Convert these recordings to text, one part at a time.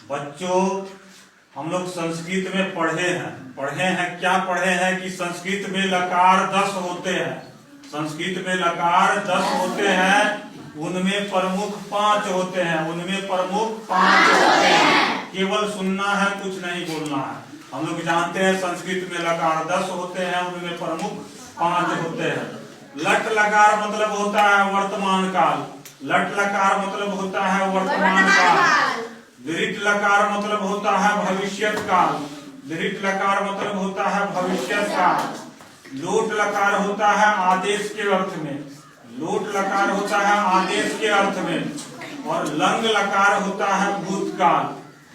बच्चों, हम लोग संस्कृत में पढ़े हैं क्या पढ़े हैं कि संस्कृत में लकार 10 होते हैं। संस्कृत में लकार 10 होते हैं, उनमें प्रमुख 5 होते हैं। केवल सुनना है, कुछ नहीं बोलना है। हम लोग जानते हैं संस्कृत में लकार 10 होते हैं, उनमें प्रमुख 5 होते हैं। लट लकार मतलब होता है वर्तमान काल। लट लकार मतलब होता है वर्तमान काल। दृढ़ लकार मतलब होता है भविष्यत काल। दृढ़ लकार मतलब होता है भविष्यत काल। लोट लकार होता है आदेश के अर्थ में। लोट लकार होता है आदेश के अर्थ में। और लंग लकार होता है भूतकाल।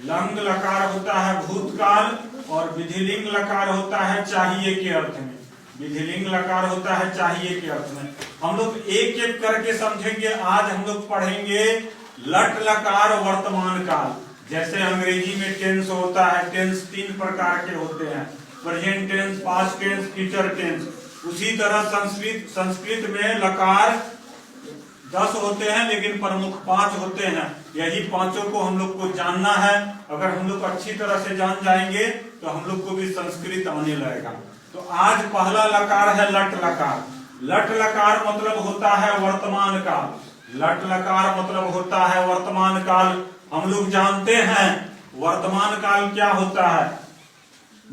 लंग लकार होता है भूतकाल। और विधिलिंग लकार होता है चाहिए के अर्थ में। विधिलिंग लकार होता है चाहिए के अर्थ में। हम लोग एक एक करके समझेंगे। आज हम लोग पढ़ेंगे लट लकार वर्तमान काल। जैसे अंग्रेजी में टेंस होता है, टेंस 3 प्रकार के होते हैं, present tense, past tense, future tense. उसी तरह संस्कृत में लकार 10 होते हैं, लेकिन प्रमुख 5 होते हैं। यही 5 को हम लोग को जानना है। अगर हम लोग अच्छी तरह से जान जाएंगे तो हम लोग को भी संस्कृत आने लगेगा। तो आज पहला लकार है लट लकार। लट लकार मतलब होता है वर्तमान काल। लट लकार मतलब होता है वर्तमान काल। हम लोग जानते हैं वर्तमान काल क्या होता है।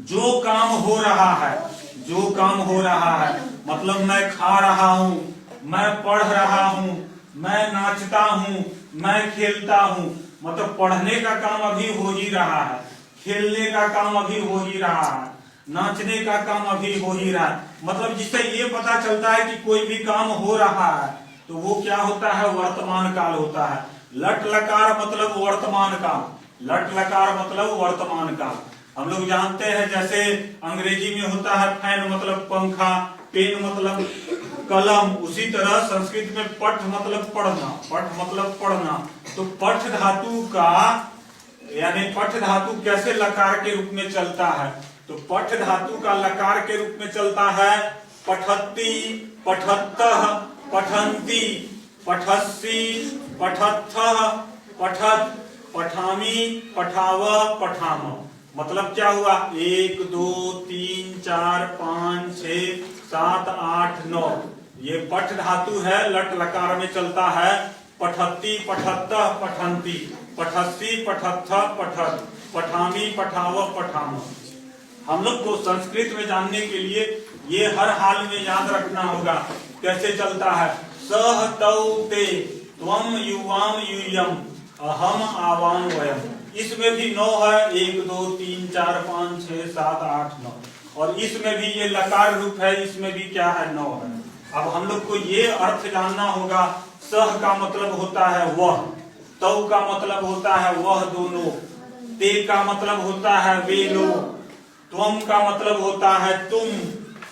जो काम हो रहा है, जो काम हो रहा है, मतलब मैं खा रहा हूँ, मैं पढ़ रहा हूँ, मैं नाचता हूँ, मैं खेलता हूँ। मतलब पढ़ने का काम अभी हो ही रहा है, खेलने का काम अभी हो ही रहा है, नाचने का काम अभी हो ही रहा है। मतलब जिससे ये पता चलता है कि कोई भी काम हो रहा है, तो वो क्या होता है, वर्तमान काल होता है। लट लकार मतलब वर्तमान काल। लट लकार मतलब वर्तमान काल। हम लोग जानते हैं जैसे अंग्रेजी में होता है फैन मतलब पंखा, पेन मतलब कलम। उसी तरह संस्कृत में पठ मतलब पढ़ना। पठ मतलब पढ़ना। तो पठ धातु का यानी पठ धातु कैसे लकार के रूप में चलता है, तो पठ धातु का लकार के रूप में चलता है पठत्ति, पठत्तः, पठन्ति, पठस्सी, पठत्थः, पठत्, पठामि, पठाव, पठाम। मतलब क्या हुआ, 1 2 3 4 5 6 7 8 9। ये पठ धातु है, लट लकार में चलता है पठत्ति, पठत्तः, पठन्ति, पठस्सी, पठत्थः, पठत्, पठामि, पठाव, पठाम। हम लोग को संस्कृत में जानने के लिए ये हर हाल में याद रखना होगा कैसे चलता है। सह तौ ते, त्वम युवाम यूयम, अहम आवाम वयम। इसमें भी 9 है, 1 2 3 4 5 6 7 8 9। और इसमें भी ये लकार रूप है, इसमें भी क्या है, 9 है। अब हम लोग को ये अर्थ जानना होगा। सह का मतलब होता है वह, तौ का मतलब होता है वह दोनों, ते का मतलब होता है वे लोग, त्वम का मतलब होता है तुम,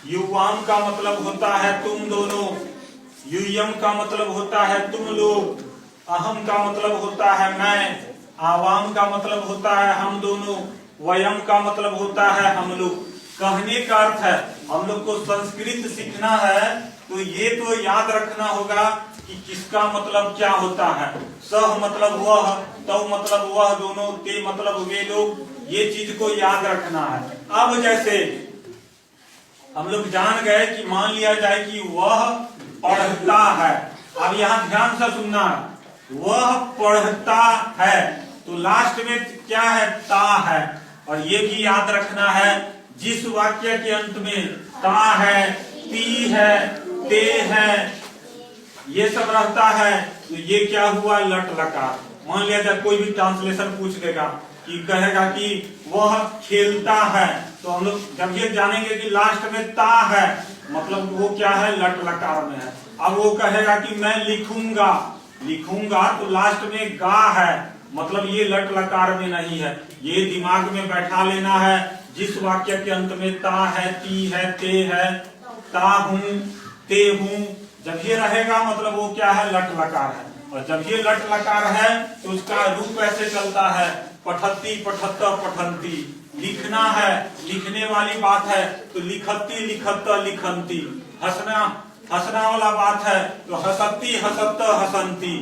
युवाम का मतलब होता है तुम दोनों, यूयम का मतलब होता है तुम लोग, अहम का मतलब होता है मैं, आवाम का मतलब होता है हम दोनों, वयम का मतलब होता है हम लोग। कहने का अर्थ है हम लोग को संस्कृत सीखना है तो ये तो याद रखना होगा कि किसका मतलब क्या होता है। सह मतलब वह, तौ मतलब वह दोनों, ते मतलब वे लोग। ये चीज को याद रखना है। अब जैसे हम लोग जान गए कि मान लिया जाए कि वह पढ़ता है। अब यहाँ ध्यान से सुनना, वह पढ़ता है तो लास्ट में क्या है, ता है। और ये भी याद रखना है जिस वाक्य के अंत में ता है, ती है, ते है, ये सब रहता है तो ये क्या हुआ, लट लकार। मान लिया जाए कोई भी ट्रांसलेशन पूछ देगा कि कहेगा कि वह खेलता है, तो हम लोग जब ये जानेंगे कि लास्ट में ता है मतलब वो क्या है, लट लकार में है। अब वो कहेगा कि मैं लिखूंगा, लिखूंगा तो लास्ट में गा है, मतलब ये लट लकार में नहीं है। ये दिमाग में बैठा लेना है। जिस वाक्य के अंत में ता है, ती है, ते है, ता हूं, ते हूं, जब ये रहेगा मतलब वो क्या है, लट लकार है। और जब ये लट लकार है तो उसका रूप ऐसे चलता है पठत्ति, पठत्तः, पठन्ति। लिखना है, लिखने वाली बात है तो लिखत्ति, लिखत्तः, लिखन्ति। हंसना, हंसना वाला बात है तो हसत्ति, हसत्तः, हसन्ति।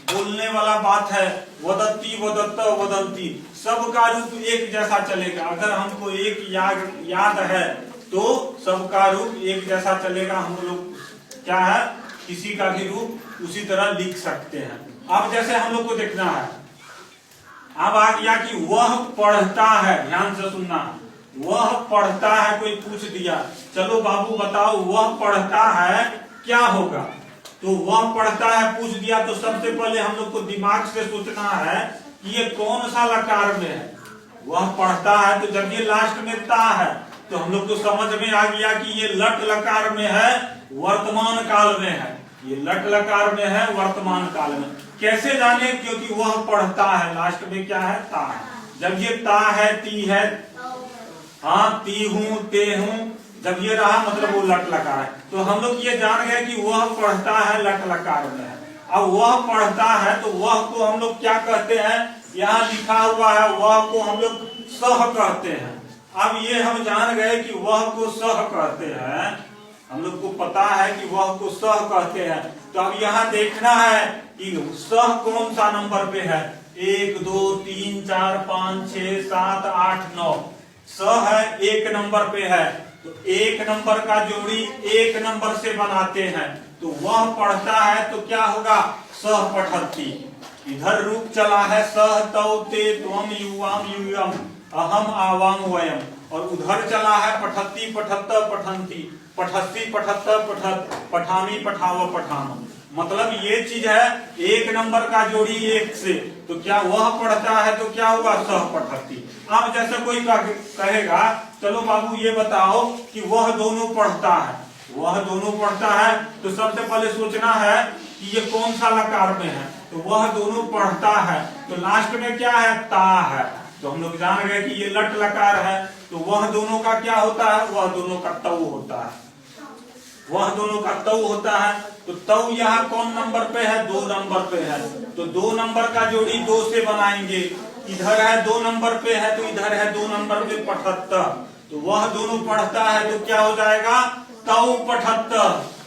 बोलने वाला बात है, वदती वदत्त वदंती, सबका रूप एक जैसा चलेगा। अगर हमको एक याद है तो सबका रूप एक जैसा चलेगा। हम लोग क्या है, किसी का भी रूप उसी तरह लिख सकते हैं। अब जैसे हम लोग को देखना है, अब आ गया कि वह पढ़ता है, ध्यान से सुनना, वह पढ़ता है। कोई पूछ दिया, चलो बाबू बताओ वह पढ़ता है क्या होगा? तो वह पढ़ता है पूछ दिया तो सबसे पहले हम लोग को दिमाग से सोचना है कि ये कौन सा लकार में है। वह पढ़ता है तो जब ये लास्ट में ता है तो हम लोग को समझ में आ गया कि ये लट लकार में है, वर्तमान काल में है। ये लट लकार में है, वर्तमान काल में। कैसे जाने? क्योंकि वह पढ़ता है, लास्ट में क्या है, ता है। जब ये ता है, ती है, हाँ ती हूं, ते हूं, जब ये रहा मतलब वो लट लकार है। तो हम लोग ये जान गए कि वह पढ़ता है लट लकार में है। अब वह पढ़ता है तो वह को हम लोग क्या कहते हैं? यहाँ लिखा हुआ है वह को हम लोग सह कहते हैं। अब ये हम जान गए कि वह को सह कहते हैं, हम लोग को पता है कि वह को सह कहते हैं। तो अब यहाँ देखना है कि सह कौन सा नंबर पे है। 1 2 3 4 5 6 7 8 9, सह है 1 नंबर पे है। तो 1 नंबर का जोड़ी 1 नंबर से बनाते हैं। तो वह पढ़ता है तो क्या होगा? सह पठती। इधर रूप चला है सह तौ ते त्वम युवाम यूयम अहम आवाम वयम, और उधर चला है पठती पठत्त पठंती, पठस्ती पठत्त पठत, पठामी पठाव पठाम। मतलब ये चीज है 1 नंबर का जोड़ी 1 से, तो क्या वह पढ़ता है तो क्या होगा? सह पठती। अब जैसे कोई कहेगा चलो बाबू ये बताओ कि वह दोनों पढ़ता है, वह दोनों पढ़ता है, तो सबसे पहले सोचना है कि ये कौन सा लकार में है। तो वह दोनों पढ़ता है तो लास्ट में क्या है? ता है। तो हम लोग जान गए कि ये लट लकार है। तो वह दोनों का क्या होता है? वह दोनों का तौ होता है, वह दोनों का तौ होता है। तो तौ यहाँ कौन नंबर पे है? 2 नंबर पे है। तो 2 नंबर का जोड़ी 2 से बनाएंगे। इधर है 2 नंबर पे है तो इधर है 2 नंबर पे पठत्त, तो वह दोनों पढ़ता है तो क्या हो जाएगा? तौ पठत्त।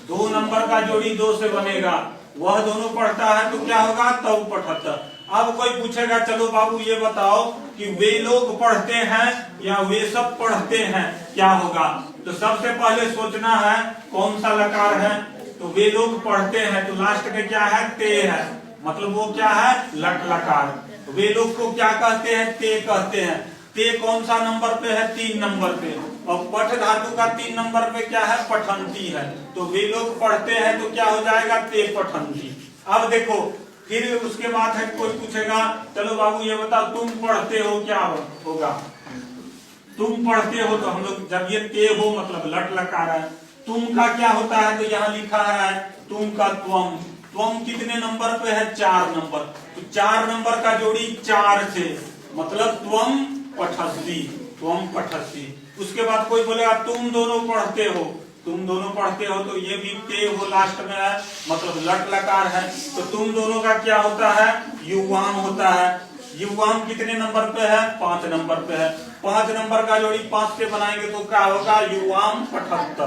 2 नंबर का जोड़ी 2 से बनेगा, वह दोनों पढ़ता है तो क्या होगा? तौ पठत्त। अब कोई पूछेगा चलो बाबू ये बताओ कि वे लोग पढ़ते हैं या वे सब पढ़ते हैं, क्या होगा? तो सबसे पहले सोचना है कौन सा लकार है। तो वे लोग पढ़ते हैं तो लास्ट में क्या है? ते है, मतलब वो क्या है? लट लकार। वे लोग को क्या कहते हैं? ते कहते हैं। ते कौन सा नंबर पे है? 3 नंबर पे। और पठ धातु का 3 नंबर पे क्या है? पठंती है। तो वे लोग पढ़ते हैं तो क्या हो जाएगा? ते पठंती। अब देखो फिर उसके बाद है कोई पूछेगा चलो बाबू ये बताओ तुम पढ़ते हो, क्या होगा? तुम पढ़ते हो तो हम लोग जब ये ते हो मतलब लट लकार है। तुम का क्या होता है? तो यहाँ लिखा है तुम का त्वम। त्वम कितने नंबर पे है? 4 नंबर। तो 4 नंबर का जोड़ी 4 से, मतलब त्वम पठस्ती, त्वम पठस्ती। उसके बाद कोई बोलेगा तुम दोनों पढ़ते हो, तुम दोनों पढ़ते हो, तो ये भी ते हो लास्ट में है, मतलब लट लकार है। तो तुम दोनों का क्या होता है? युवाम होता है। युवाम कितने नंबर पे है? 5 नंबर पे है। 5 नंबर का जोड़ी 5 से बनाएंगे तो क्या होगा? युवाम पठत्त।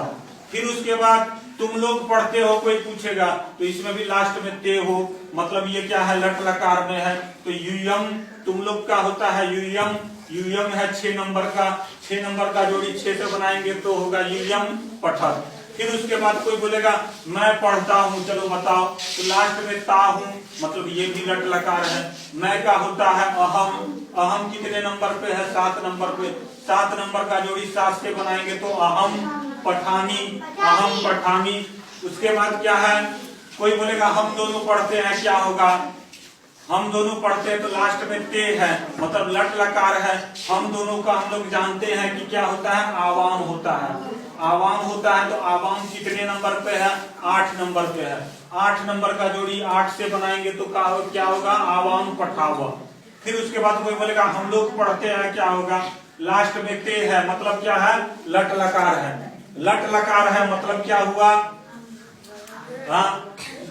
फिर उसके बाद तुम लोग पढ़ते हो कोई पूछेगा तो इसमें भी लास्ट में ते हो, मतलब ये क्या है? लट लकार में है। तो यूयम तुम लोग का होता है यूयम। यूयम है 6 नंबर का, 6 नंबर का जोड़ी 6 से बनाएंगे तो होगा यूयम पठत। फिर उसके बाद कोई बोलेगा मैं पढ़ता हूँ, चलो बताओ, तो लास्ट में ता हूँ, मतलब ये भी लट लकार है। मैं का होता है अहम। अहम कितने नंबर पे है? 7 नंबर पे। 7 नंबर का जोड़ी 7 से बनाएंगे तो अहम पठानी, अहम पठानी। उसके बाद क्या है? कोई बोलेगा हम दोनों पढ़ते हैं, क्या होगा? हम दोनों पढ़ते हैं तो लास्ट में ते है, मतलब लट लकार है। हम दोनों का हम लोग जानते हैं कि क्या होता है? आवाम होता है। आवाम होता है तो आवाम कितने नंबर पे है? 8 नंबर पे है। 8 नंबर का जोड़ी 8 से बनाएंगे तो क्या होगा? आवाम पठावा। फिर उसके बाद कोई बोलेगा हम लोग पढ़ते हैं, क्या होगा? लास्ट में ते है, मतलब क्या है? लट लकार है। लट लकार है मतलब क्या हुआ?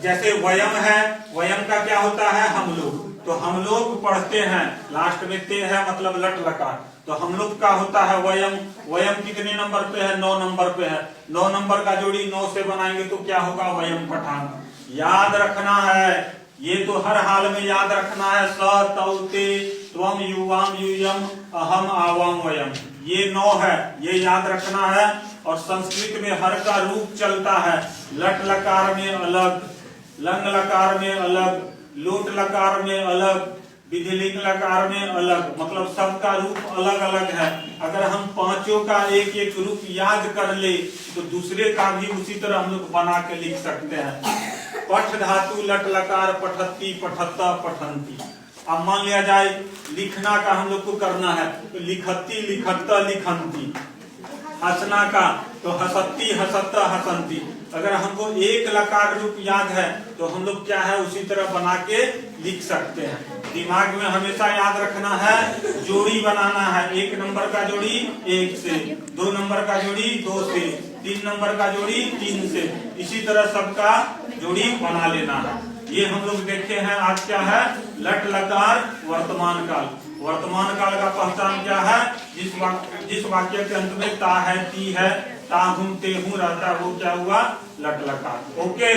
जैसे वयम है, वयम का क्या होता है? हम लोग। तो हम लोग पढ़ते हैं, लास्ट में ते है मतलब लट लकार, तो हम लोग का होता है वयम। वयम कितने नंबर पे है? 9 नंबर पे है। 9 नंबर का जोड़ी 9 से बनाएंगे तो क्या होगा? वयम पठान। याद रखना है ये तो हर हाल में याद रखना है। स तौ ते त्वम युवाम यूयम अहम आवाम वयम, ये 9 है, ये याद रखना है। और संस्कृत में हर का रूप चलता है। लट लकार में अलग, लंग लकार में अलग, लोट लकार में अलग, विधिलिंग लकार में अलग, मतलब सबका रूप अलग अलग है। अगर हम पांचों का एक एक रूप याद कर ले तो दूसरे का भी उसी तरह हम लोग बना के लिख सकते हैं। पठ धातु लट लकार पठती पठत्ता पठंती। अब मान लिया जाए लिखना का हम लोग को करना है तो लिखती लिखत्ता लिखंती। हंसना का तो हसती हसत्ता हसंती। अगर हमको एक लकार रूप याद है तो हम लोग क्या है उसी तरह बना के लिख सकते हैं। दिमाग में हमेशा याद रखना है, जोड़ी बनाना है। 1 नंबर का जोड़ी 1 से, 2 नंबर का जोड़ी 2 से, 3 नंबर का जोड़ी 3 से, इसी तरह सबका जोड़ी बना लेना है। ये हम लोग देखे हैं। आज क्या है? लट लकार वर्तमान काल। वर्तमान काल का पहचान क्या है? जिस वाक्य के अंत में ता है, ती है, ता हूं, ते हूं रहता है, वो क्या हुआ? लट लकार। ओके।